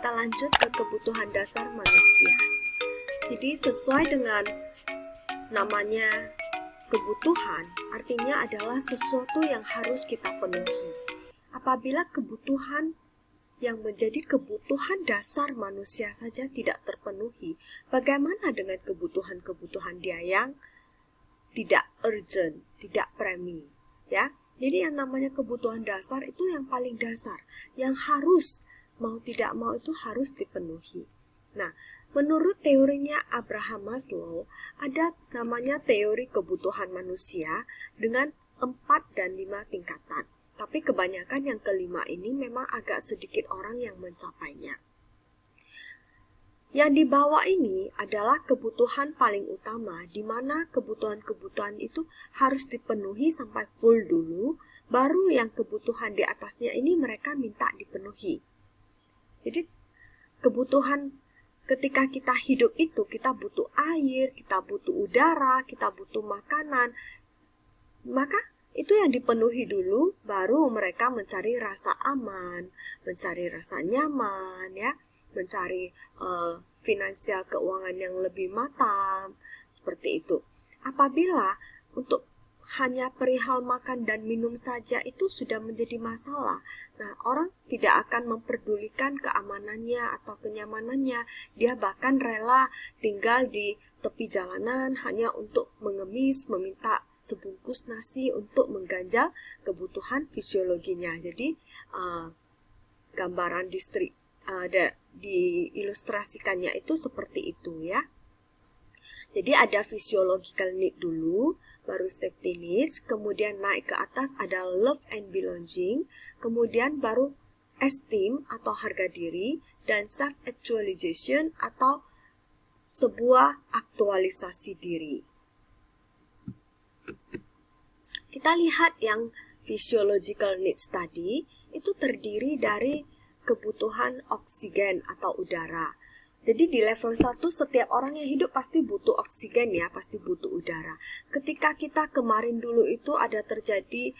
kita lanjut ke kebutuhan dasar manusia. Jadi sesuai dengan namanya kebutuhan, artinya adalah sesuatu yang harus kita penuhi. Apabila kebutuhan yang menjadi kebutuhan dasar manusia saja tidak terpenuhi, bagaimana dengan kebutuhan-kebutuhan dia yang tidak urgent, tidak premi, ya? Jadi yang namanya kebutuhan dasar itu yang paling dasar, yang harus, mau tidak mau itu harus dipenuhi. Nah, menurut teorinya Abraham Maslow, ada namanya teori kebutuhan manusia dengan 4 dan 5 tingkatan. Tapi kebanyakan yang kelima ini memang agak sedikit orang yang mencapainya. Yang di bawah ini adalah kebutuhan paling utama, di mana kebutuhan-kebutuhan itu harus dipenuhi sampai full dulu, baru yang kebutuhan di atasnya ini mereka minta dipenuhi. Jadi kebutuhan ketika kita hidup itu, kita butuh air, kita butuh udara, kita butuh makanan, maka itu yang dipenuhi dulu, baru mereka mencari rasa aman, mencari rasa nyaman, ya, mencari finansial keuangan yang lebih matang, seperti itu. Apabila untuk hanya perihal makan dan minum saja itu sudah menjadi masalah, nah orang tidak akan memperdulikan keamanannya atau kenyamanannya. Dia bahkan rela tinggal di tepi jalanan hanya untuk mengemis, meminta sebungkus nasi untuk mengganjal kebutuhan fisiologinya. Jadi gambaran diilustrasikannya itu seperti itu, ya. Jadi ada physiological need dulu, baru safety needs, kemudian naik ke atas ada love and belonging, kemudian baru esteem atau harga diri, dan self-actualization atau sebuah aktualisasi diri. Kita lihat yang physiological needs tadi, itu terdiri dari kebutuhan oksigen atau udara. Jadi di level 1 setiap orang yang hidup pasti butuh oksigen, ya, pasti butuh udara. Ketika kita kemarin dulu itu ada terjadi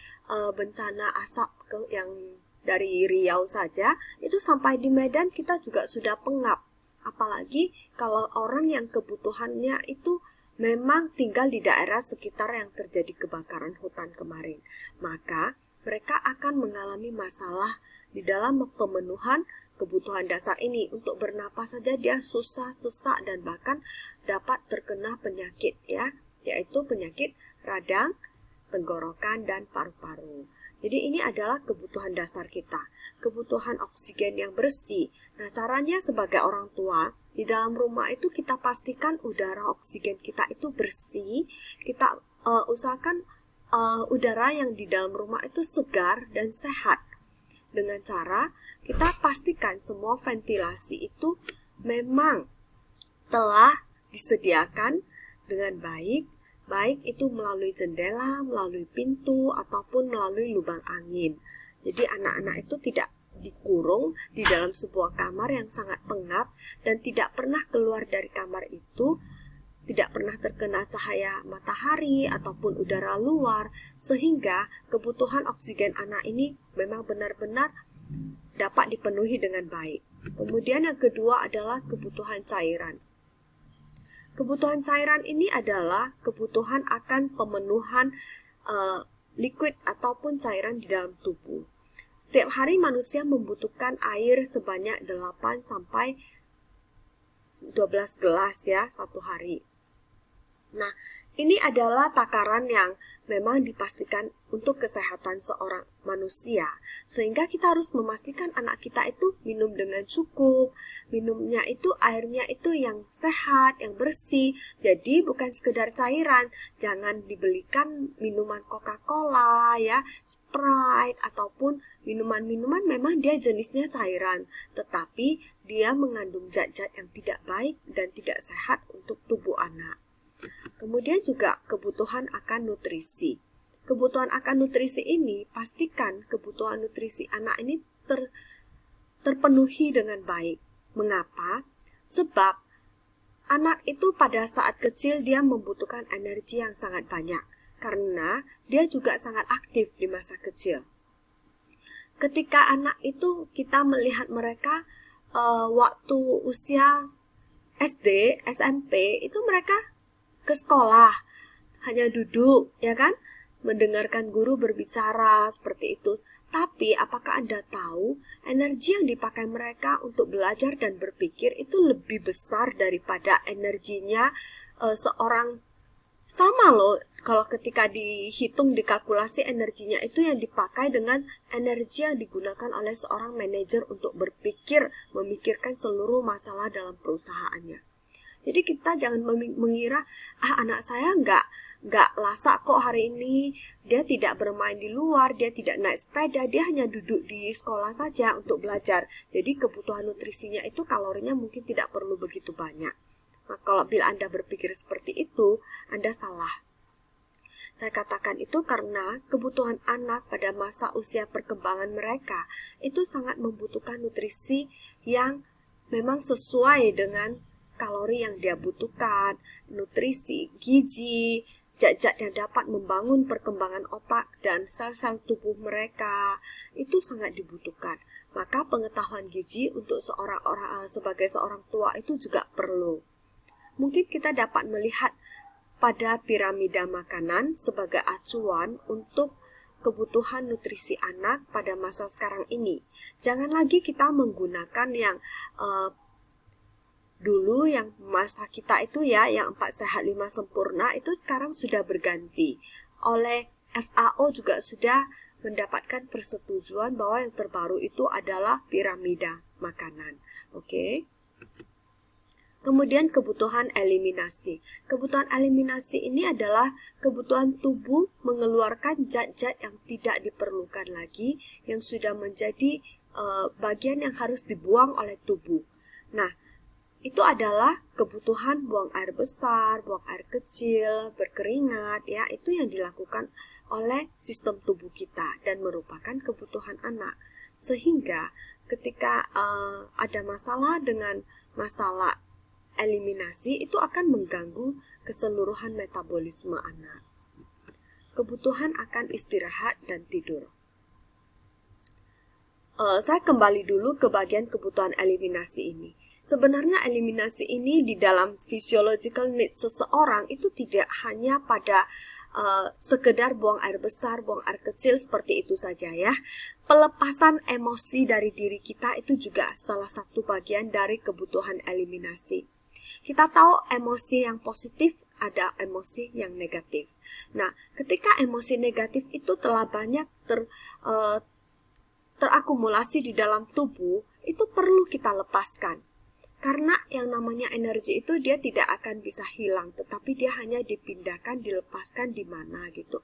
bencana asap yang dari Riau saja, itu sampai di Medan kita juga sudah pengap. Apalagi kalau orang yang kebutuhannya itu memang tinggal di daerah sekitar yang terjadi kebakaran hutan kemarin. Maka mereka akan mengalami masalah di dalam pemenuhan kebutuhan dasar ini. Untuk bernapas saja dia susah, sesak, dan bahkan dapat terkena penyakit, ya, yaitu penyakit radang, tenggorokan, dan paru-paru. Jadi ini adalah kebutuhan dasar kita, kebutuhan oksigen yang bersih. Nah, caranya sebagai orang tua, di dalam rumah itu kita pastikan udara oksigen kita itu bersih. Kita usahakan udara yang di dalam rumah itu segar dan sehat. Dengan cara kita pastikan semua ventilasi itu memang telah disediakan dengan baik itu melalui jendela, melalui pintu, ataupun melalui lubang angin. Jadi anak-anak itu tidak dikurung di dalam sebuah kamar yang sangat pengap dan tidak pernah keluar dari kamar itu, tidak pernah terkena cahaya matahari ataupun udara luar, sehingga kebutuhan oksigen anak ini memang benar-benar dapat dipenuhi dengan baik. Kemudian yang kedua adalah kebutuhan cairan. Kebutuhan cairan ini adalah kebutuhan akan pemenuhan liquid ataupun cairan di dalam tubuh. Setiap hari manusia membutuhkan air sebanyak 8 sampai 12 gelas, ya, satu hari. Nah, ini adalah takaran yang memang dipastikan untuk kesehatan seorang manusia. Sehingga kita harus memastikan anak kita itu minum dengan cukup, minumnya itu airnya itu yang sehat, yang bersih. Jadi bukan sekedar cairan, jangan dibelikan minuman Coca-Cola, ya, Sprite, ataupun minuman-minuman memang dia jenisnya cairan, tetapi dia mengandung zat-zat yang tidak baik dan tidak sehat untuk tubuh anak. Kemudian juga kebutuhan akan nutrisi. Kebutuhan akan nutrisi ini, pastikan kebutuhan nutrisi anak ini terpenuhi dengan baik. Mengapa? Sebab anak itu pada saat kecil dia membutuhkan energi yang sangat banyak, karena dia juga sangat aktif di masa kecil. Ketika anak itu kita melihat mereka waktu usia SD, SMP itu mereka ke sekolah, hanya duduk, ya kan? Mendengarkan guru berbicara seperti itu. Tapi apakah Anda tahu energi yang dipakai mereka untuk belajar dan berpikir itu lebih besar daripada energinya seorang, sama loh kalau ketika dihitung, dikalkulasi energinya itu yang dipakai dengan energi yang digunakan oleh seorang manajer untuk berpikir, memikirkan seluruh masalah dalam perusahaannya. Jadi kita jangan mengira, anak saya nggak lasak kok hari ini, dia tidak bermain di luar, dia tidak naik sepeda, dia hanya duduk di sekolah saja untuk belajar. Jadi kebutuhan nutrisinya itu kalorinya mungkin tidak perlu begitu banyak. Nah, kalau bila Anda berpikir seperti itu, Anda salah. Saya katakan itu karena kebutuhan anak pada masa usia perkembangan mereka itu sangat membutuhkan nutrisi yang memang sesuai dengan kalori yang dia butuhkan, nutrisi, gizi, zat-zat yang dapat membangun perkembangan otak dan sel-sel tubuh mereka itu sangat dibutuhkan. Maka pengetahuan gizi untuk sebagai seorang tua itu juga perlu. Mungkin kita dapat melihat pada piramida makanan sebagai acuan untuk kebutuhan nutrisi anak pada masa sekarang ini. Jangan lagi kita menggunakan yang dulu, yang masa kita itu ya, yang 4 sehat 5 sempurna, itu sekarang sudah berganti. Oleh FAO juga sudah mendapatkan persetujuan bahwa yang terbaru itu adalah piramida makanan. Oke. Kemudian kebutuhan eliminasi. Kebutuhan eliminasi ini adalah kebutuhan tubuh mengeluarkan zat-zat yang tidak diperlukan lagi, yang sudah menjadi bagian yang harus dibuang oleh tubuh. Nah, itu adalah kebutuhan buang air besar, buang air kecil, berkeringat, ya, itu yang dilakukan oleh sistem tubuh kita dan merupakan kebutuhan anak. Sehingga ketika ada masalah dengan masalah eliminasi, itu akan mengganggu keseluruhan metabolisme anak. Kebutuhan akan istirahat dan tidur. Saya kembali dulu ke bagian kebutuhan eliminasi ini. Sebenarnya eliminasi ini di dalam physiological needs seseorang itu tidak hanya pada sekedar buang air besar, buang air kecil seperti itu saja ya. Pelepasan emosi dari diri kita itu juga salah satu bagian dari kebutuhan eliminasi. Kita tahu emosi yang positif, ada emosi yang negatif. Nah, ketika emosi negatif itu telah banyak terakumulasi di dalam tubuh, itu perlu kita lepaskan. Karena yang namanya energi itu dia tidak akan bisa hilang, tetapi dia hanya dipindahkan, dilepaskan di mana gitu.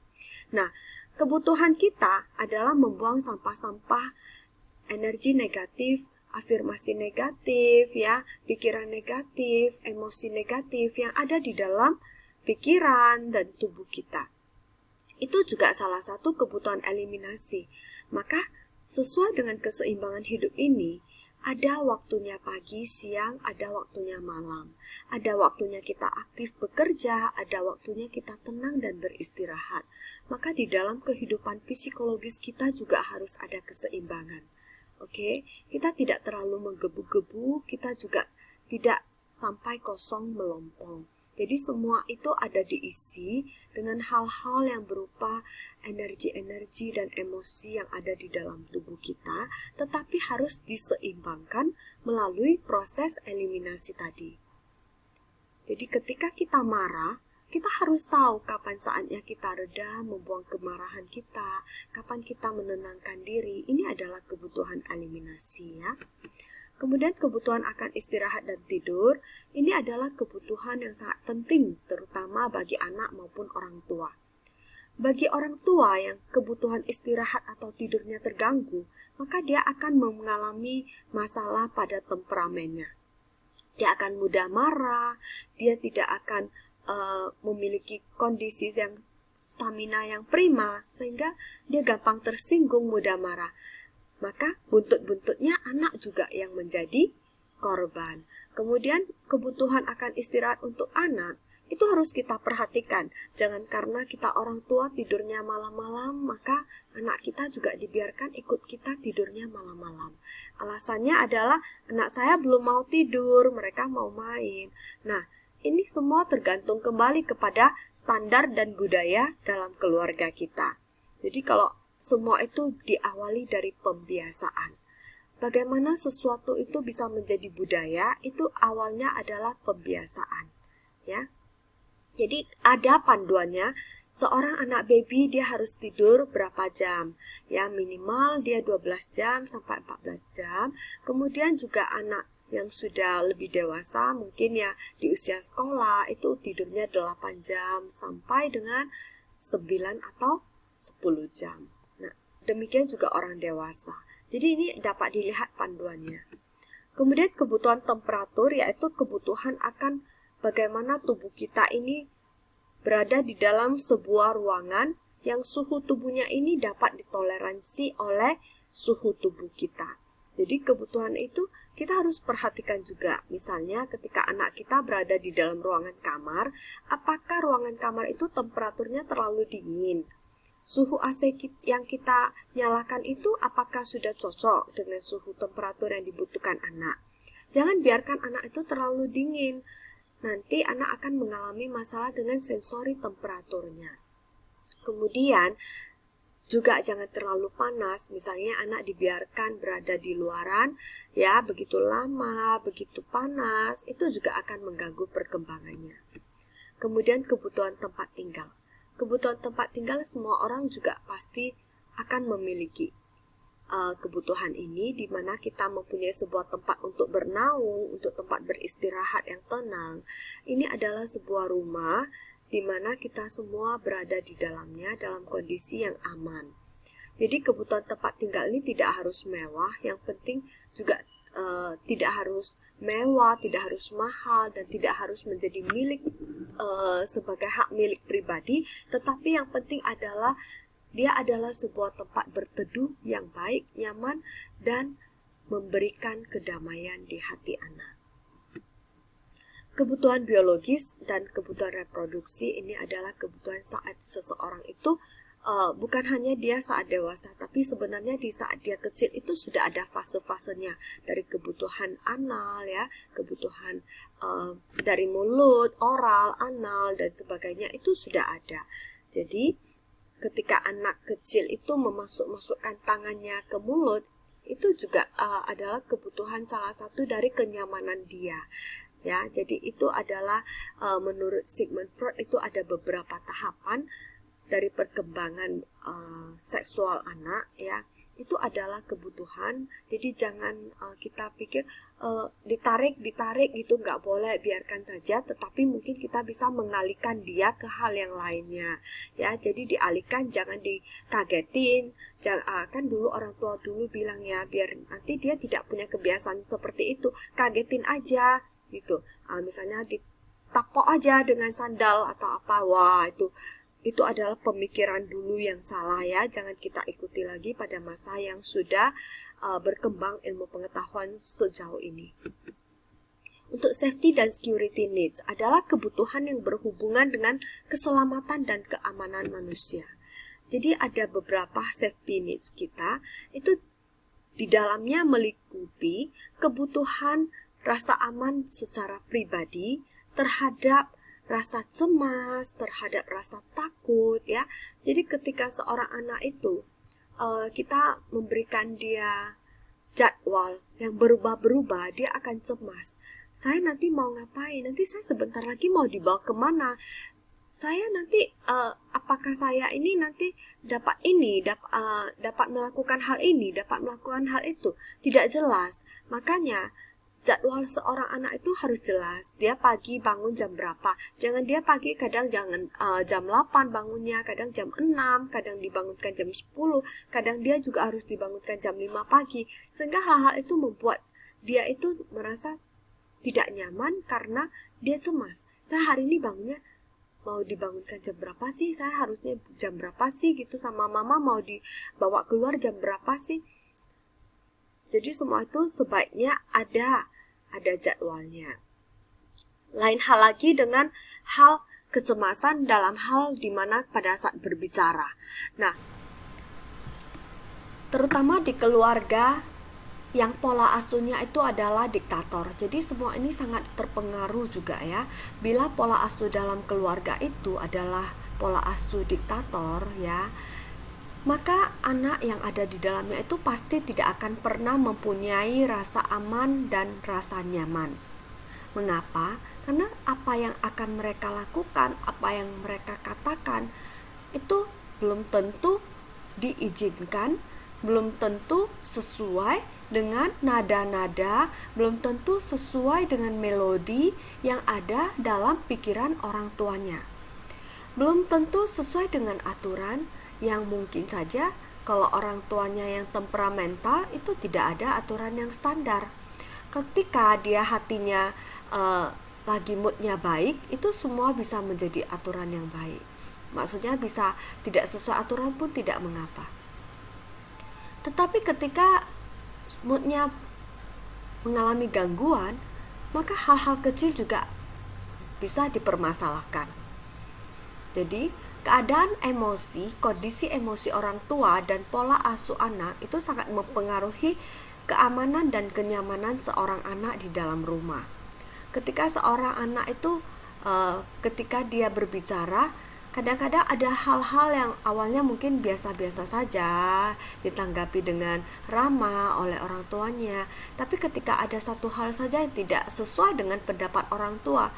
Nah, kebutuhan kita adalah membuang sampah-sampah energi negatif, afirmasi negatif, ya, pikiran negatif, emosi negatif yang ada di dalam pikiran dan tubuh kita. Itu juga salah satu kebutuhan eliminasi. Maka sesuai dengan keseimbangan hidup ini, ada waktunya pagi, siang, ada waktunya malam. Ada waktunya kita aktif bekerja, ada waktunya kita tenang dan beristirahat. Maka di dalam kehidupan psikologis kita juga harus ada keseimbangan. Oke, kita tidak terlalu menggebu-gebu, kita juga tidak sampai kosong melompong. Jadi semua itu ada diisi dengan hal-hal yang berupa energi-energi dan emosi yang ada di dalam tubuh kita, tetapi harus diseimbangkan melalui proses eliminasi tadi. Jadi ketika kita marah, kita harus tahu kapan saatnya kita reda, membuang kemarahan kita, kapan kita menenangkan diri. Ini adalah kebutuhan eliminasi ya. Kemudian kebutuhan akan istirahat dan tidur, ini adalah kebutuhan yang sangat penting, terutama bagi anak maupun orang tua. Bagi orang tua yang kebutuhan istirahat atau tidurnya terganggu, maka dia akan mengalami masalah pada temperamennya. Dia akan mudah marah, dia tidak akan memiliki kondisi yang stamina yang prima, sehingga dia gampang tersinggung, mudah marah. Maka buntut-buntutnya anak juga yang menjadi korban. Kemudian kebutuhan akan istirahat untuk anak itu harus kita perhatikan. Jangan karena kita orang tua tidurnya malam-malam, maka anak kita juga dibiarkan ikut kita tidurnya malam-malam. Alasannya adalah anak saya belum mau tidur, mereka mau main. Nah, ini semua tergantung kembali kepada standar dan budaya dalam keluarga kita. Jadi kalau semua itu diawali dari pembiasaan. Bagaimana sesuatu itu bisa menjadi budaya, itu awalnya adalah pembiasaan, ya. Jadi ada panduannya, seorang anak baby dia harus tidur berapa jam? Ya, minimal dia 12 jam sampai 14 jam. Kemudian juga anak yang sudah lebih dewasa, mungkin ya di usia sekolah, itu tidurnya 8 jam sampai dengan 9 atau 10 jam. Nah, demikian juga orang dewasa. Jadi ini dapat dilihat panduannya. Kemudian kebutuhan temperatur, yaitu kebutuhan akan bagaimana tubuh kita ini berada di dalam sebuah ruangan yang suhu tubuhnya ini dapat ditoleransi oleh suhu tubuh kita. Jadi kebutuhan itu kita harus perhatikan juga. Misalnya ketika anak kita berada di dalam ruangan kamar, apakah ruangan kamar itu temperaturnya terlalu dingin? Suhu AC yang kita nyalakan itu apakah sudah cocok dengan suhu temperatur yang dibutuhkan anak? Jangan biarkan anak itu terlalu dingin. Nanti anak akan mengalami masalah dengan sensori temperaturnya. Kemudian juga jangan terlalu panas. Misalnya anak dibiarkan berada di luaran, ya begitu lama, begitu panas, itu juga akan mengganggu perkembangannya. Kemudian kebutuhan tempat tinggal. Kebutuhan tempat tinggal semua orang juga pasti akan memiliki kebutuhan ini, di mana kita mempunyai sebuah tempat untuk bernaung, untuk tempat beristirahat yang tenang. Ini adalah sebuah rumah di mana kita semua berada di dalamnya dalam kondisi yang aman. Jadi kebutuhan tempat tinggal ini tidak harus mewah, yang penting juga tidak harus mewah, tidak harus mahal, dan tidak harus menjadi milik sebagai hak milik pribadi, tetapi yang penting adalah dia adalah sebuah tempat berteduh yang baik, nyaman, dan memberikan kedamaian di hati anak. Kebutuhan biologis dan kebutuhan reproduksi ini adalah kebutuhan saat seseorang itu bukan hanya dia saat dewasa, tapi sebenarnya di saat dia kecil itu sudah ada fase-fasenya, dari kebutuhan anal, ya, kebutuhan dari mulut, oral, anal, dan sebagainya itu sudah ada. Jadi ketika anak kecil itu masukkan tangannya ke mulut, itu juga adalah kebutuhan salah satu dari kenyamanan dia. Ya, jadi itu adalah menurut Sigmund Freud itu ada beberapa tahapan dari perkembangan seksual anak, ya. Itu adalah kebutuhan. Jadi jangan kita pikir ditarik gitu, nggak boleh, biarkan saja. Tetapi mungkin kita bisa mengalihkan dia ke hal yang lainnya, ya. Jadi dialihkan, jangan dikagetin. Kan dulu orang tua dulu bilang, ya, biar nanti dia tidak punya kebiasaan seperti itu, kagetin aja gitu. Misalnya ditapok aja dengan sandal atau apa, wah itu adalah pemikiran dulu yang salah, ya. Jangan kita ikuti lagi pada masa yang sudah berkembang ilmu pengetahuan sejauh ini. Untuk safety dan security needs adalah kebutuhan yang berhubungan dengan keselamatan dan keamanan manusia. Jadi ada beberapa safety needs kita, itu di dalamnya meliputi kebutuhan rasa aman secara pribadi terhadap rasa cemas, terhadap rasa takut, ya. Jadi ketika seorang anak itu kita memberikan dia jadwal yang berubah-berubah, dia akan cemas. Saya nanti mau ngapain? Nanti saya sebentar lagi mau dibawa kemana? Saya nanti apakah saya ini nanti dapat melakukan hal ini, dapat melakukan hal itu? Tidak jelas. Makanya jadwal seorang anak itu harus jelas. Dia pagi bangun jam berapa. Jangan dia pagi jam 8 bangunnya, kadang jam 6, kadang dibangunkan jam 10, kadang dia juga harus dibangunkan jam 5 pagi. Sehingga hal-hal itu membuat dia itu merasa tidak nyaman karena dia cemas. Saya hari ini bangunnya mau dibangunkan jam berapa sih? Saya harusnya jam berapa sih gitu, sama mama mau dibawa keluar jam berapa sih? Jadi semua itu sebaiknya ada jadwalnya. Lain hal lagi dengan hal kecemasan dalam hal dimana pada saat berbicara. Nah, terutama di keluarga yang pola asuhnya itu adalah diktator. Jadi semua ini sangat terpengaruh juga ya. Bila pola asuh dalam keluarga itu adalah pola asuh diktator ya, maka anak yang ada di dalamnya itu pasti tidak akan pernah mempunyai rasa aman dan rasa nyaman. Mengapa? Karena apa yang akan mereka lakukan, apa yang mereka katakan itu belum tentu diizinkan, belum tentu sesuai dengan nada-nada, belum tentu sesuai dengan melodi yang ada dalam pikiran orang tuanya. Belum tentu sesuai dengan aturan yang mungkin saja kalau orang tuanya yang temperamental itu tidak ada aturan yang standar. Ketika dia hatinya lagi moodnya baik, itu semua bisa menjadi aturan yang baik. Maksudnya bisa tidak sesuai aturan pun tidak mengapa. Tetapi ketika moodnya mengalami gangguan, maka hal-hal kecil juga bisa dipermasalahkan. Jadi keadaan emosi, kondisi emosi orang tua dan pola asuh anak itu sangat mempengaruhi keamanan dan kenyamanan seorang anak di dalam rumah. Ketika seorang anak itu ketika dia berbicara, kadang-kadang ada hal-hal yang awalnya mungkin biasa-biasa saja ditanggapi dengan ramah oleh orang tuanya, tapi ketika ada satu hal saja yang tidak sesuai dengan pendapat orang tua,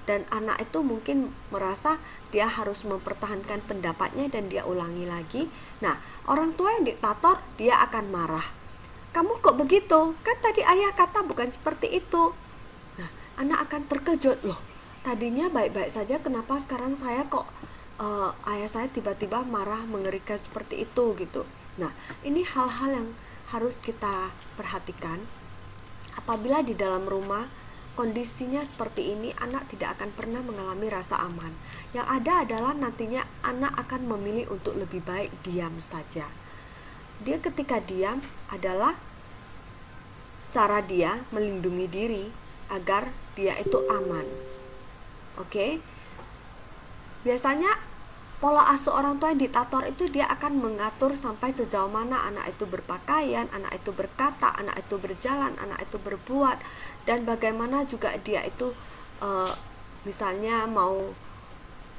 dan anak itu mungkin merasa dia harus mempertahankan pendapatnya dan dia ulangi lagi. Nah, orang tua yang diktator, dia akan marah. Kamu kok begitu? Kan tadi ayah kata bukan seperti itu. Nah, anak akan terkejut, loh, tadinya baik-baik saja, kenapa sekarang saya kok ayah saya tiba-tiba marah mengerikan seperti itu gitu. Nah, ini hal-hal yang harus kita perhatikan. Apabila di dalam rumah kondisinya seperti ini, anak tidak akan pernah mengalami rasa aman. Yang ada adalah nantinya anak akan memilih untuk lebih baik diam saja. Dia ketika diam adalah cara dia melindungi diri agar dia itu aman. Oke? Biasanya pola asuh orang tua yang diktator itu dia akan mengatur sampai sejauh mana anak itu berpakaian, anak itu berkata, anak itu berjalan, anak itu berbuat, dan bagaimana juga dia itu misalnya mau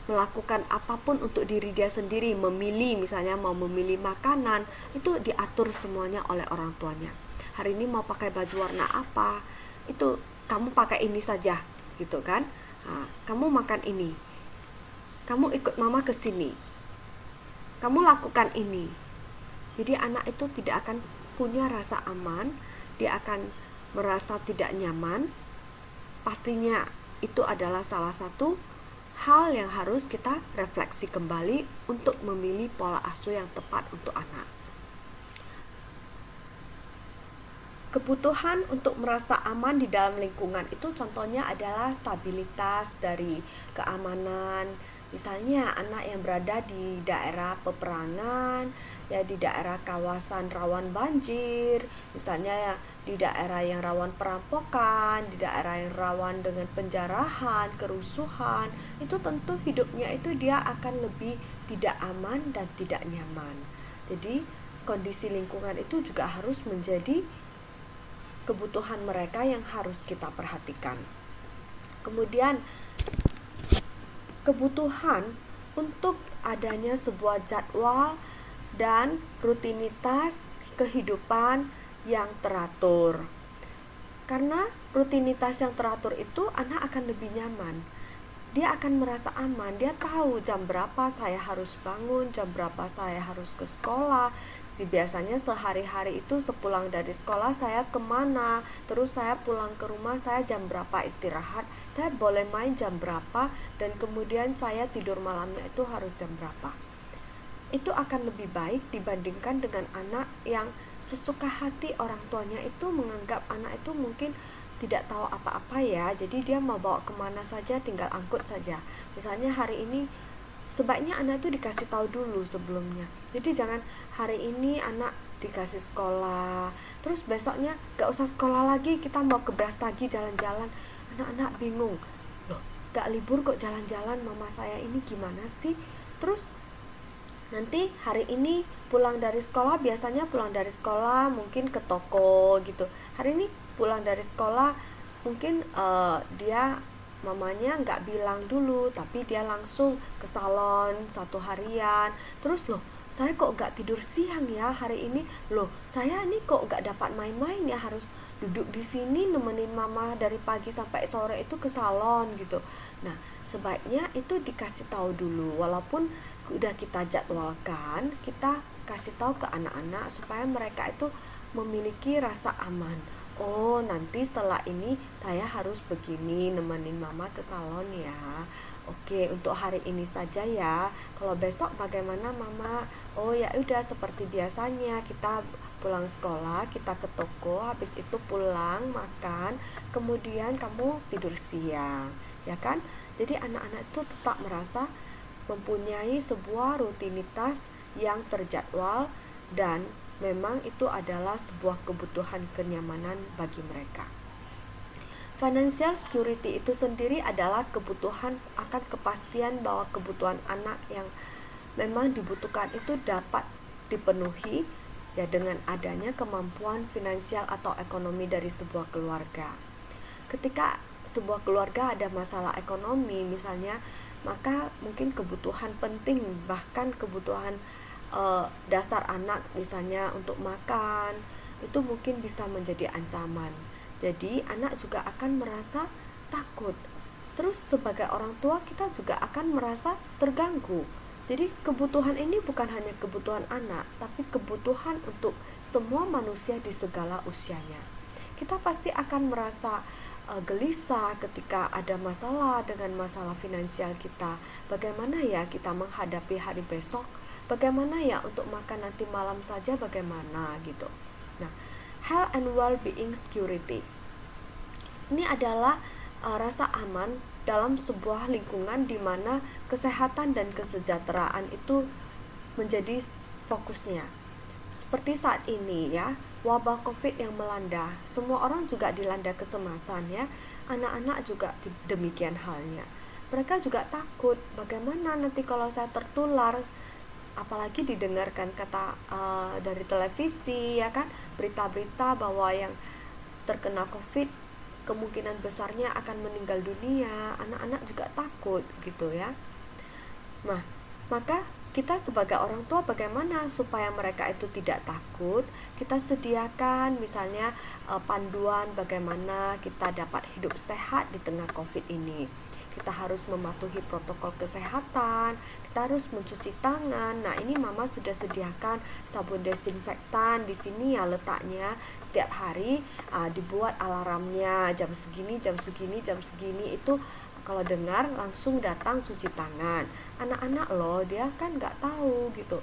melakukan apapun untuk diri dia sendiri, memilih, misalnya mau memilih makanan, itu diatur semuanya oleh orang tuanya. Hari ini mau pakai baju warna apa, itu kamu pakai ini saja, gitu kan. Nah, kamu makan ini, kamu ikut mama ke sini, kamu lakukan ini. Jadi anak itu tidak akan punya rasa aman, dia akan merasa tidak nyaman. Pastinya itu adalah salah satu hal yang harus kita refleksi kembali untuk memilih pola asuh yang tepat untuk anak. Kebutuhan untuk merasa aman di dalam lingkungan itu contohnya adalah stabilitas dari keamanan. Misalnya anak yang berada di daerah peperangan, ya di daerah kawasan rawan banjir, misalnya ya di daerah yang rawan perampokan, di daerah yang rawan dengan penjarahan, kerusuhan, itu tentu hidupnya itu dia akan lebih tidak aman dan tidak nyaman. Jadi kondisi lingkungan itu juga harus menjadi kebutuhan mereka yang harus kita perhatikan. Kemudian kebutuhan untuk adanya sebuah jadwal dan rutinitas kehidupan yang teratur. Karena rutinitas yang teratur itu anak akan lebih nyaman. Dia akan merasa aman, dia tahu jam berapa saya harus bangun, jam berapa saya harus ke sekolah. Biasanya sehari-hari itu sepulang dari sekolah saya kemana, terus saya pulang ke rumah saya jam berapa istirahat, saya boleh main jam berapa, dan kemudian saya tidur malamnya itu harus jam berapa. Itu akan lebih baik dibandingkan dengan anak yang sesuka hati orang tuanya itu menganggap anak itu mungkin tidak tahu apa-apa ya, jadi dia mau bawa kemana saja tinggal angkut saja. Misalnya hari ini sebaiknya anak itu dikasih tahu dulu sebelumnya. Jadi jangan hari ini anak dikasih sekolah, terus besoknya gak usah sekolah lagi, kita mau ke Brastagi jalan-jalan. Anak-anak bingung, gak libur kok jalan-jalan, mama saya ini gimana sih? Terus nanti hari ini biasanya pulang dari sekolah mungkin ke toko gitu. Hari ini pulang dari sekolah mungkin dia mamanya nggak bilang dulu, tapi dia langsung ke salon 1 harian. Terus loh, saya kok nggak tidur siang ya hari ini, loh saya ini kok nggak dapat main-main ya, harus duduk di sini nemenin mama dari pagi sampai sore itu ke salon gitu. Nah, sebaiknya itu dikasih tahu dulu, walaupun udah kita jadwalkan, kita kasih tahu ke anak-anak supaya mereka itu memiliki rasa aman. Oh, nanti setelah ini saya harus begini nemenin mama ke salon ya. Oke, untuk hari ini saja ya. Kalau besok bagaimana mama? Oh ya udah, seperti biasanya kita pulang sekolah, kita ke toko, habis itu pulang makan, kemudian kamu tidur siang, ya kan? Jadi anak-anak itu tetap merasa mempunyai sebuah rutinitas yang terjadwal dan memang itu adalah sebuah kebutuhan kenyamanan bagi mereka. Financial security itu sendiri adalah kebutuhan akan kepastian bahwa kebutuhan anak yang memang dibutuhkan itu dapat dipenuhi ya dengan adanya kemampuan finansial atau ekonomi dari sebuah keluarga. Ketika sebuah keluarga ada masalah ekonomi misalnya, maka mungkin kebutuhan penting, bahkan kebutuhan dasar anak misalnya untuk makan itu mungkin bisa menjadi ancaman. Jadi anak juga akan merasa takut. Terus sebagai orang tua kita juga akan merasa terganggu. Jadi kebutuhan ini bukan hanya kebutuhan anak, tapi kebutuhan untuk semua manusia di segala usianya. Kita pasti akan merasa gelisah ketika ada masalah dengan masalah finansial kita. Bagaimana ya kita menghadapi hari besok? Bagaimana ya untuk makan nanti malam saja, bagaimana gitu. Nah, health and well-being security ini adalah rasa aman dalam sebuah lingkungan di mana kesehatan dan kesejahteraan itu menjadi fokusnya. Seperti saat ini ya, wabah COVID yang melanda, semua orang juga dilanda kecemasan ya. Anak-anak juga demikian halnya. Mereka juga takut, bagaimana nanti kalau saya tertular, apalagi didengarkan kata dari televisi ya kan, berita-berita bahwa yang terkena COVID kemungkinan besarnya akan meninggal dunia. Anak-anak juga takut gitu ya. Nah, maka kita sebagai orang tua bagaimana supaya mereka itu tidak takut? Kita sediakan misalnya panduan bagaimana kita dapat hidup sehat di tengah COVID ini. Kita harus mematuhi protokol kesehatan, kita harus mencuci tangan. Nah, ini mama sudah sediakan sabun desinfektan di sini ya letaknya. Setiap hari dibuat alarmnya jam segini, jam segini, jam segini itu kalau dengar langsung datang cuci tangan. Anak-anak loh, dia kan nggak tahu gitu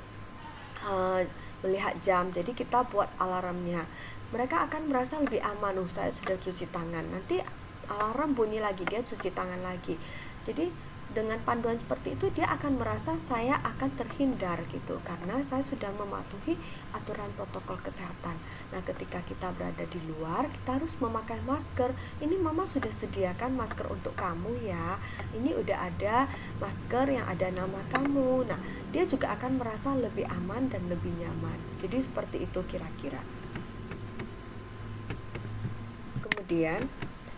melihat jam, jadi kita buat alarmnya. Mereka akan merasa lebih aman. Saya sudah cuci tangan, nanti alarm bunyi lagi, dia cuci tangan lagi. Jadi dengan panduan seperti itu dia akan merasa saya akan terhindar gitu, karena saya sudah mematuhi aturan protokol kesehatan. Nah, ketika kita berada di luar, kita harus memakai masker. Ini mama sudah sediakan masker untuk kamu ya, ini udah ada masker yang ada nama kamu. Nah, dia juga akan merasa lebih aman dan lebih nyaman. Jadi seperti itu kira-kira. Kemudian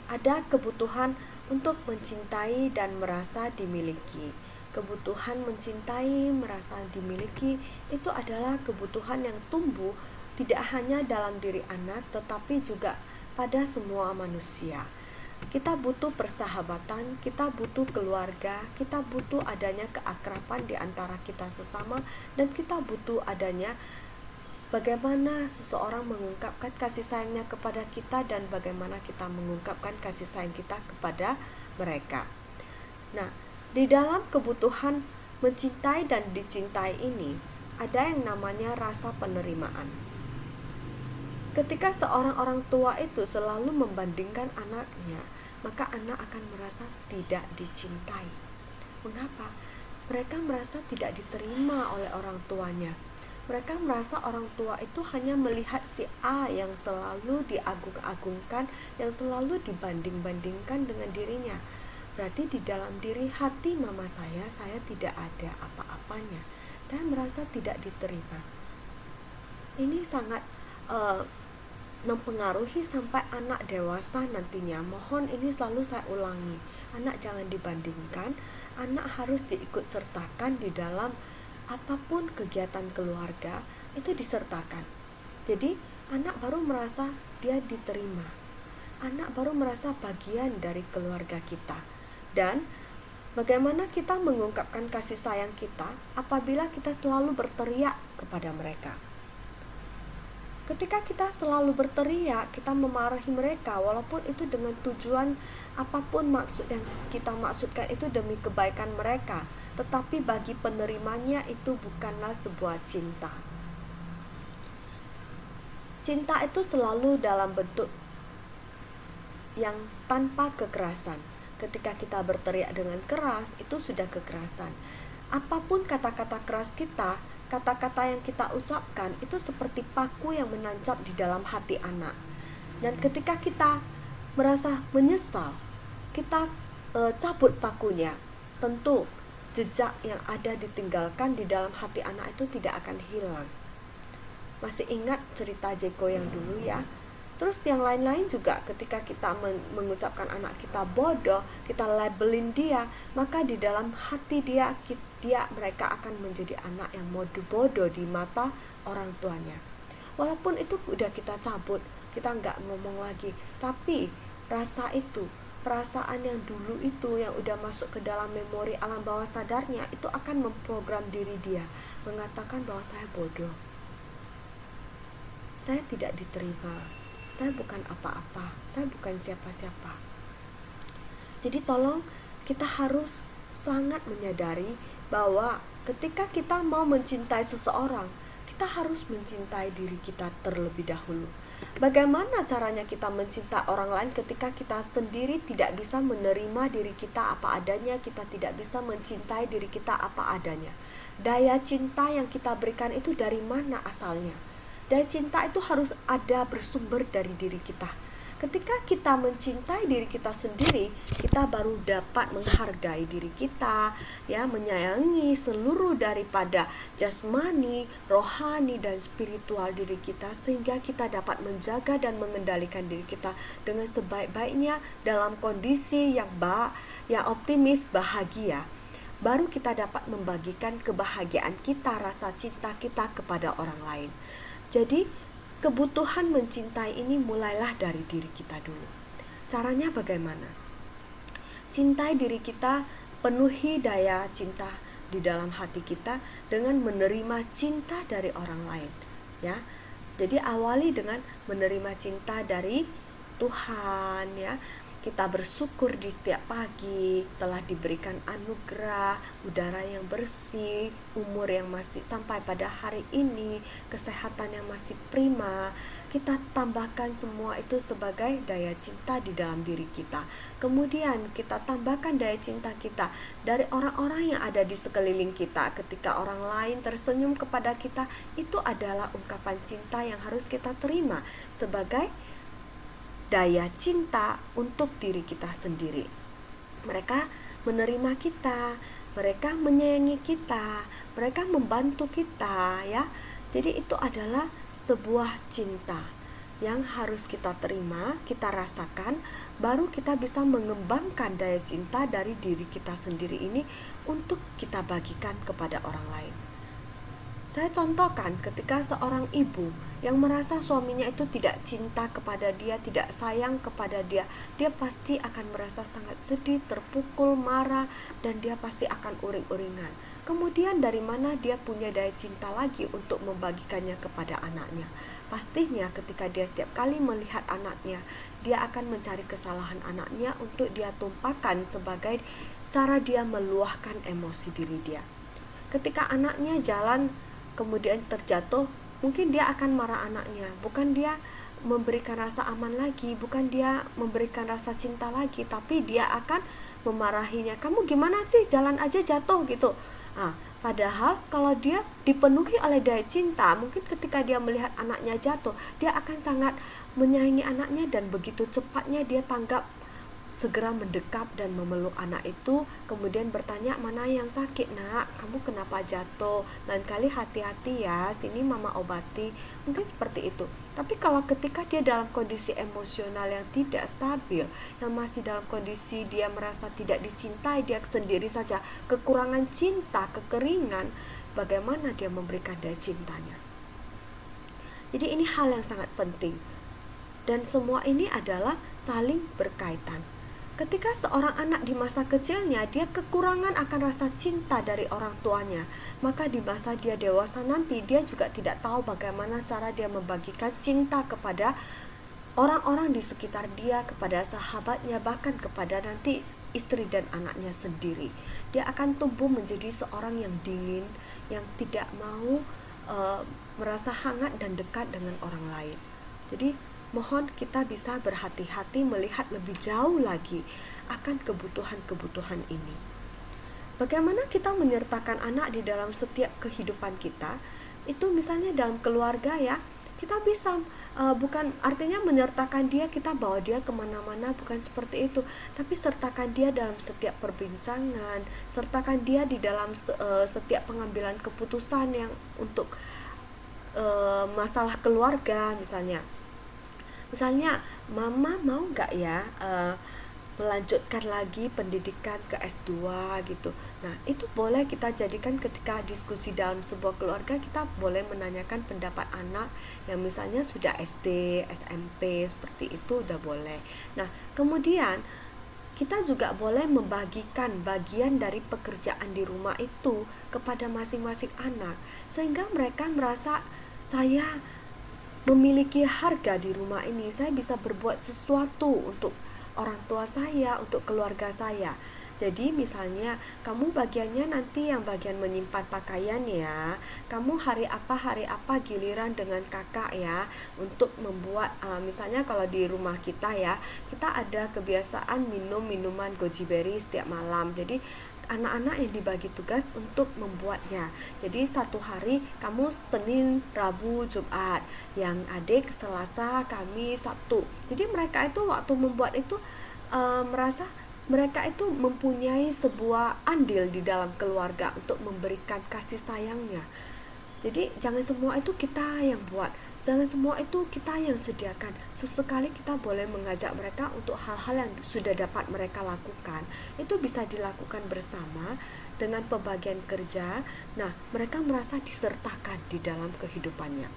ada kebutuhan untuk mencintai dan merasa dimiliki. Kebutuhan mencintai, merasa dimiliki itu adalah kebutuhan yang tumbuh tidak hanya dalam diri anak, tetapi juga pada semua manusia. Kita butuh persahabatan, kita butuh keluarga, kita butuh adanya keakraban di antara kita sesama, dan kita butuh adanya bagaimana seseorang mengungkapkan kasih sayangnya kepada kita dan bagaimana kita mengungkapkan kasih sayang kita kepada mereka. Nah, di dalam kebutuhan mencintai dan dicintai ini ada yang namanya rasa penerimaan. Ketika seorang orang tua itu selalu membandingkan anaknya, maka anak akan merasa tidak dicintai. Mengapa? Mereka merasa tidak diterima oleh orang tuanya. Mereka merasa orang tua itu hanya melihat si A yang selalu diagung-agungkan, yang selalu dibanding-bandingkan dengan dirinya. berarti di dalam diri hati mama saya tidak ada apa-apanya. Saya merasa tidak diterima. Ini sangat mempengaruhi sampai anak dewasa nantinya. Mohon ini selalu saya ulangi, anak jangan dibandingkan, anak harus diikut sertakan di dalam apapun kegiatan keluarga, itu disertakan. Jadi anak baru merasa dia diterima, anak baru merasa bagian dari keluarga kita. Dan bagaimana kita mengungkapkan kasih sayang kita apabila kita selalu berteriak kepada mereka. Ketika kita selalu berteriak, kita memarahi mereka, walaupun itu dengan tujuan apapun maksud yang kita maksudkan itu demi kebaikan mereka, tetapi bagi penerimanya itu bukanlah sebuah cinta. Cinta itu selalu dalam bentuk yang tanpa kekerasan. Ketika kita berteriak dengan keras, itu sudah kekerasan. Apapun kata-kata keras kita, kata-kata yang kita ucapkan itu seperti paku yang menancap di dalam hati anak. Dan ketika kita merasa menyesal, kita cabut pakunya, tentu jejak yang ada ditinggalkan di dalam hati anak itu tidak akan hilang. Masih ingat cerita Jeko yang dulu ya? Terus yang lain-lain juga, ketika kita mengucapkan anak kita bodoh, kita labelin dia, maka di dalam hati mereka akan menjadi anak yang bodoh di mata orang tuanya. Walaupun itu udah kita cabut, kita nggak ngomong lagi, tapi rasa itu, perasaan yang dulu itu yang udah masuk ke dalam memori alam bawah sadarnya, itu akan memprogram diri dia, mengatakan bahwa saya bodoh, saya tidak diterima, saya bukan apa-apa, saya bukan siapa-siapa. Jadi tolong kita harus sangat menyadari bahwa ketika kita mau mencintai seseorang, kita harus mencintai diri kita terlebih dahulu. Bagaimana caranya kita mencintai orang lain ketika kita sendiri tidak bisa menerima diri kita apa adanya, kita tidak bisa mencintai diri kita apa adanya? Daya cinta yang kita berikan itu dari mana asalnya? Daya cinta itu harus ada, bersumber dari diri kita. Ketika kita mencintai diri kita sendiri, kita baru dapat menghargai diri kita, ya, menyayangi seluruh daripada jasmani, rohani dan spiritual diri kita, sehingga kita dapat menjaga dan mengendalikan diri kita dengan sebaik-baiknya dalam kondisi yang optimis, bahagia. Baru kita dapat membagikan kebahagiaan kita, rasa cinta kita kepada orang lain. Jadi kebutuhan mencintai ini mulailah dari diri kita dulu. Caranya bagaimana? Cintai diri kita, penuhi daya cinta di dalam hati kita dengan menerima cinta dari orang lain, ya. Jadi awali dengan menerima cinta dari Tuhan, ya. Kita bersyukur di setiap pagi telah diberikan anugerah, udara yang bersih, umur yang masih sampai pada hari ini, kesehatan yang masih prima. Kita tambahkan semua itu sebagai daya cinta di dalam diri kita. Kemudian kita tambahkan daya cinta kita dari orang-orang yang ada di sekeliling kita. Ketika orang lain tersenyum kepada kita, itu adalah ungkapan cinta yang harus kita terima sebagai daya cinta untuk diri kita sendiri. Mereka menerima kita, mereka menyayangi kita, mereka membantu kita, ya. Jadi itu adalah sebuah cinta yang harus kita terima, kita rasakan, baru kita bisa mengembangkan daya cinta dari diri kita sendiri ini untuk kita bagikan kepada orang lain. Saya contohkan ketika seorang ibu yang merasa suaminya itu tidak cinta kepada dia, tidak sayang kepada dia, dia pasti akan merasa sangat sedih, terpukul, marah, dan dia pasti akan uring-uringan. Kemudian dari mana dia punya daya cinta lagi untuk membagikannya kepada anaknya? Pastinya ketika dia setiap kali melihat anaknya, dia akan mencari kesalahan anaknya untuk dia tumpahkan sebagai cara dia meluahkan emosi diri dia. Ketika anaknya jalan kemudian terjatuh, mungkin dia akan marah anaknya, bukan dia memberikan rasa aman lagi, bukan dia memberikan rasa cinta lagi, tapi dia akan memarahinya. Kamu gimana sih, jalan aja jatuh gitu. Padahal kalau dia dipenuhi oleh daya cinta, mungkin ketika dia melihat anaknya jatuh, dia akan sangat menyayangi anaknya dan begitu cepatnya dia tanggap segera mendekap dan memeluk anak itu, kemudian bertanya, mana yang sakit nak, kamu kenapa jatuh, lain kali hati-hati ya, sini mama obati, mungkin seperti itu. Tapi kalau ketika dia dalam kondisi emosional yang tidak stabil, yang masih dalam kondisi dia merasa tidak dicintai, dia sendiri saja kekurangan cinta, kekeringan, bagaimana dia memberikan daya cintanya? Jadi ini hal yang sangat penting. Dan semua ini adalah saling berkaitan. Ketika seorang anak di masa kecilnya dia kekurangan akan rasa cinta dari orang tuanya, maka di masa dia dewasa nanti dia juga tidak tahu bagaimana cara dia membagikan cinta kepada orang-orang di sekitar dia, kepada sahabatnya, bahkan kepada nanti istri dan anaknya sendiri. Dia akan tumbuh menjadi seorang yang dingin, yang tidak mau merasa hangat dan dekat dengan orang lain. Jadi mohon kita bisa berhati-hati melihat lebih jauh lagi akan kebutuhan-kebutuhan ini. Bagaimana kita menyertakan anak di dalam setiap kehidupan kita? Itu misalnya dalam keluarga ya, kita bisa bukan artinya menyertakan dia, kita bawa dia kemana-mana, bukan seperti itu. Tapi sertakan dia dalam setiap perbincangan, sertakan dia di dalam setiap pengambilan keputusan yang untuk masalah keluarga misalnya. Misalnya, mama mau nggak ya melanjutkan lagi pendidikan ke S2 gitu. Nah, itu boleh kita jadikan ketika diskusi dalam sebuah keluarga, kita boleh menanyakan pendapat anak yang misalnya sudah SD, SMP, seperti itu udah boleh. Nah, kemudian kita juga boleh membagikan bagian dari pekerjaan di rumah itu kepada masing-masing anak, sehingga mereka merasa saya memiliki harga di rumah ini, saya bisa berbuat sesuatu untuk orang tua saya, untuk keluarga saya. Jadi misalnya kamu bagiannya nanti yang bagian menyimpan pakaian ya, kamu hari apa giliran dengan kakak ya untuk membuat misalnya kalau di rumah kita ya, kita ada kebiasaan minum minuman goji berry setiap malam. Jadi anak-anak yang dibagi tugas untuk membuatnya. Jadi satu hari kamu Senin, Rabu, Jumat, yang adik Selasa, Kamis, Sabtu. Jadi mereka itu waktu membuat itu merasa mereka itu mempunyai sebuah andil di dalam keluarga untuk memberikan kasih sayangnya. Jadi jangan semua itu kita yang buat, jangan semua itu kita yang sediakan. Sesekali kita boleh mengajak mereka untuk hal-hal yang sudah dapat mereka lakukan. Itu bisa dilakukan bersama dengan pembagian kerja. Nah, mereka merasa disertakan di dalam kehidupannya.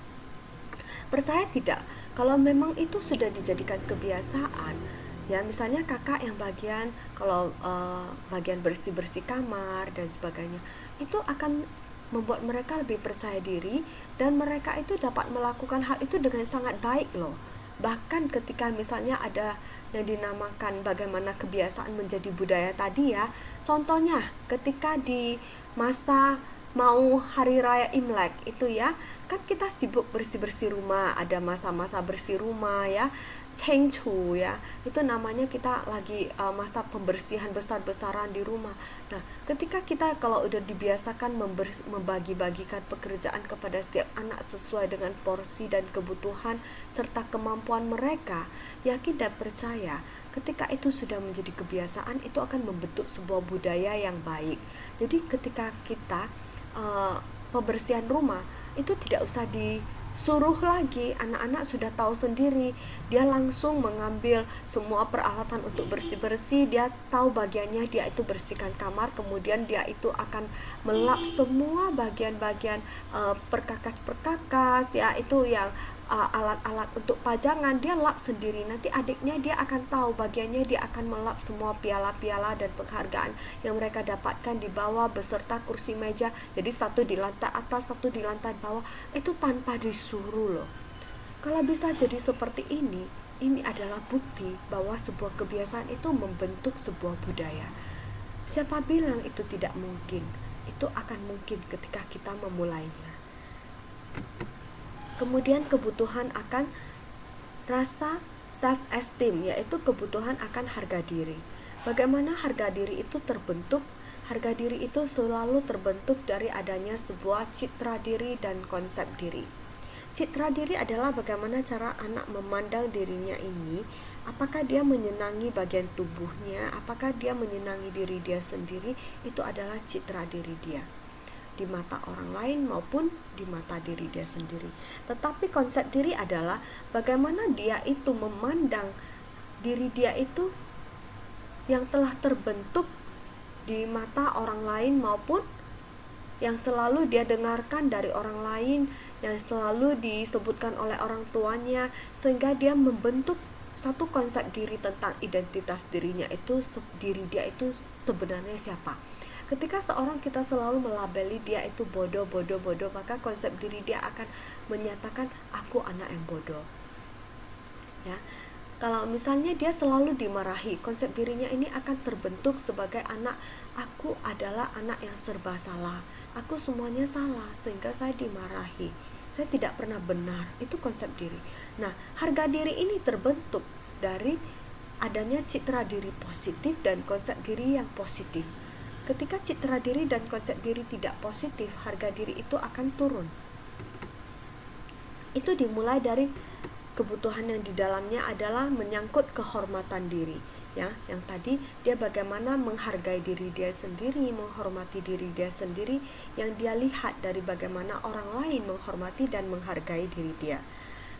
Percaya tidak, kalau memang itu sudah dijadikan kebiasaan, ya misalnya kakak yang bagian kalau bagian bersih-bersih kamar dan sebagainya, itu akan membuat mereka lebih percaya diri dan mereka itu dapat melakukan hal itu dengan sangat baik loh. Bahkan ketika misalnya ada yang dinamakan bagaimana kebiasaan menjadi budaya tadi ya, contohnya ketika di masa mau hari raya Imlek itu ya, kan kita sibuk bersih-bersih rumah, ada masa-masa bersih rumah ya, Chengchu ya, itu namanya kita lagi masa pembersihan besar-besaran di rumah. Nah, ketika kita kalau udah dibiasakan membagi-bagikan pekerjaan kepada setiap anak sesuai dengan porsi dan kebutuhan serta kemampuan mereka, yakin dan percaya ketika itu sudah menjadi kebiasaan, itu akan membentuk sebuah budaya yang baik. Jadi ketika kita pembersihan rumah itu tidak usah disuruh lagi, anak-anak sudah tahu sendiri, dia langsung mengambil semua peralatan untuk bersih-bersih, dia tahu bagiannya, dia itu bersihkan kamar, kemudian dia itu akan melap semua bagian-bagian perkakas-perkakas ya, itu yang alat-alat untuk pajangan dia lap sendiri. Nanti adiknya dia akan tahu bagiannya, dia akan melap semua piala-piala dan penghargaan yang mereka dapatkan di bawah beserta kursi meja. Jadi satu di lantai atas, satu di lantai bawah, itu tanpa disuruh loh. Kalau bisa jadi seperti ini adalah bukti bahwa sebuah kebiasaan itu membentuk sebuah budaya. Siapa bilang itu tidak mungkin? Itu akan mungkin ketika kita memulainya. Kemudian kebutuhan akan rasa self-esteem, yaitu kebutuhan akan harga diri. Bagaimana harga diri itu terbentuk? Harga diri itu selalu terbentuk dari adanya sebuah citra diri dan konsep diri. Citra diri adalah bagaimana cara anak memandang dirinya ini. Apakah dia menyenangi bagian tubuhnya, apakah dia menyenangi diri dia sendiri. Itu adalah citra diri dia di mata orang lain maupun di mata diri dia sendiri. Tetapi konsep diri adalah bagaimana dia itu memandang diri dia itu yang telah terbentuk di mata orang lain maupun yang selalu dia dengarkan dari orang lain, yang selalu disebutkan oleh orang tuanya, sehingga dia membentuk satu konsep diri tentang identitas dirinya itu, diri dia itu sebenarnya siapa. Ketika seorang kita selalu melabeli dia itu bodoh, maka konsep diri dia akan menyatakan aku anak yang bodoh. Ya. Kalau misalnya dia selalu dimarahi, konsep dirinya ini akan terbentuk sebagai anak, aku adalah anak yang serba salah, aku semuanya salah sehingga saya dimarahi, saya tidak pernah benar. Itu konsep diri. Nah, harga diri ini terbentuk dari adanya citra diri positif dan konsep diri yang positif. Ketika citra diri dan konsep diri tidak positif, harga diri itu akan turun. Itu dimulai dari kebutuhan yang di dalamnya adalah menyangkut kehormatan diri, ya. Yang tadi dia bagaimana menghargai diri dia sendiri, menghormati diri dia sendiri, yang dia lihat dari bagaimana orang lain menghormati dan menghargai diri dia.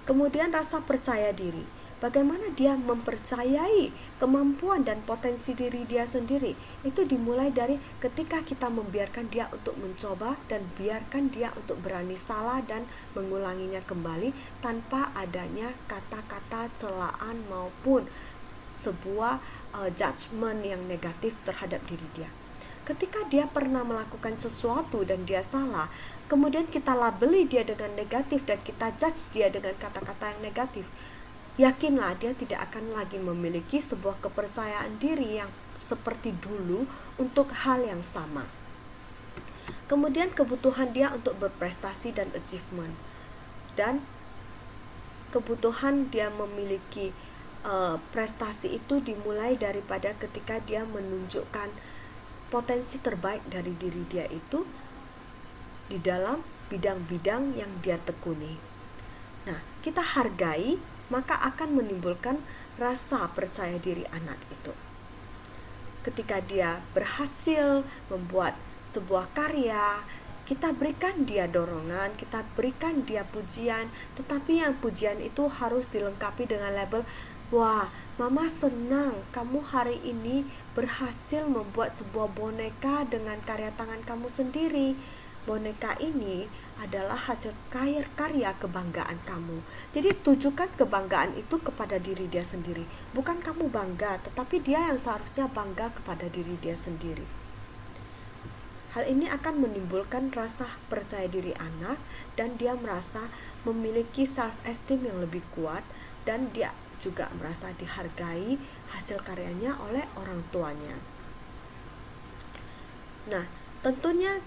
Kemudian rasa percaya diri, bagaimana dia mempercayai kemampuan dan potensi diri dia sendiri. Itu dimulai dari ketika kita membiarkan dia untuk mencoba dan biarkan dia untuk berani salah dan mengulanginya kembali tanpa adanya kata-kata celaan maupun sebuah judgement yang negatif terhadap diri dia. Ketika dia pernah melakukan sesuatu dan dia salah, kemudian kita labeli dia dengan negatif dan kita judge dia dengan kata-kata yang negatif, yakinlah dia tidak akan lagi memiliki sebuah kepercayaan diri yang seperti dulu untuk hal yang sama. Kemudian kebutuhan dia untuk berprestasi dan achievement, dan kebutuhan dia memiliki prestasi itu dimulai daripada ketika dia menunjukkan potensi terbaik dari diri dia itu di dalam bidang-bidang yang dia tekuni. Nah, kita hargai, maka akan menimbulkan rasa percaya diri anak itu. Ketika dia berhasil membuat sebuah karya, kita berikan dia dorongan, kita berikan dia pujian, tetapi yang pujian itu harus dilengkapi dengan label, wah, mama senang kamu hari ini berhasil membuat sebuah boneka dengan karya tangan kamu sendiri. Boneka ini adalah hasil karya kebanggaan kamu. Jadi tujukan kebanggaan itu kepada diri dia sendiri. Bukan kamu bangga, tetapi dia yang seharusnya bangga kepada diri dia sendiri. Hal ini akan menimbulkan rasa percaya diri anak, dan dia merasa memiliki self-esteem yang lebih kuat, dan dia juga merasa dihargai hasil karyanya oleh orang tuanya. Nah, tentunya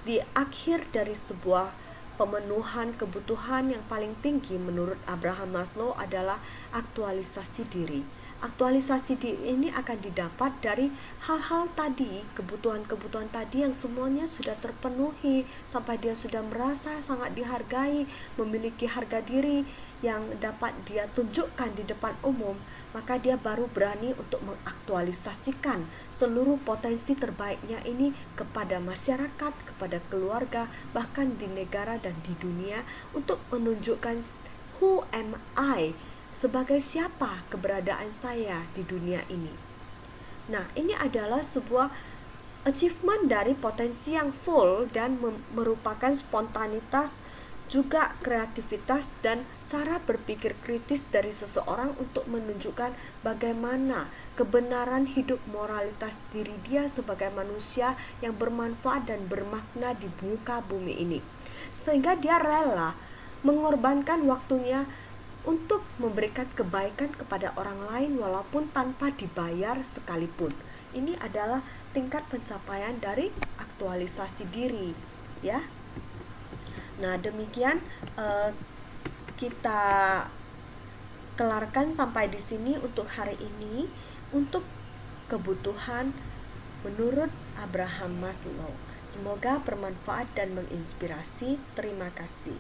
di akhir dari sebuah pemenuhan kebutuhan yang paling tinggi menurut Abraham Maslow adalah aktualisasi diri. Aktualisasi diri ini akan didapat dari hal-hal tadi, kebutuhan-kebutuhan tadi yang semuanya sudah terpenuhi sampai dia sudah merasa sangat dihargai, memiliki harga diri yang dapat dia tunjukkan di depan umum, maka dia baru berani untuk mengaktualisasikan seluruh potensi terbaiknya ini kepada masyarakat, kepada keluarga, bahkan di negara dan di dunia, untuk menunjukkan who am I, sebagai siapa keberadaan saya di dunia ini. Nah, ini adalah sebuah achievement dari potensi yang full dan merupakan spontanitas, juga kreativitas dan cara berpikir kritis dari seseorang untuk menunjukkan bagaimana kebenaran hidup moralitas diri dia sebagai manusia yang bermanfaat dan bermakna di muka bumi ini. Sehingga dia rela mengorbankan waktunya untuk memberikan kebaikan kepada orang lain walaupun tanpa dibayar sekalipun. Ini adalah tingkat pencapaian dari aktualisasi diri, ya. Nah, demikian kita kelarkan sampai di sini untuk hari ini untuk kebutuhan menurut Abraham Maslow. Semoga bermanfaat dan menginspirasi. Terima kasih.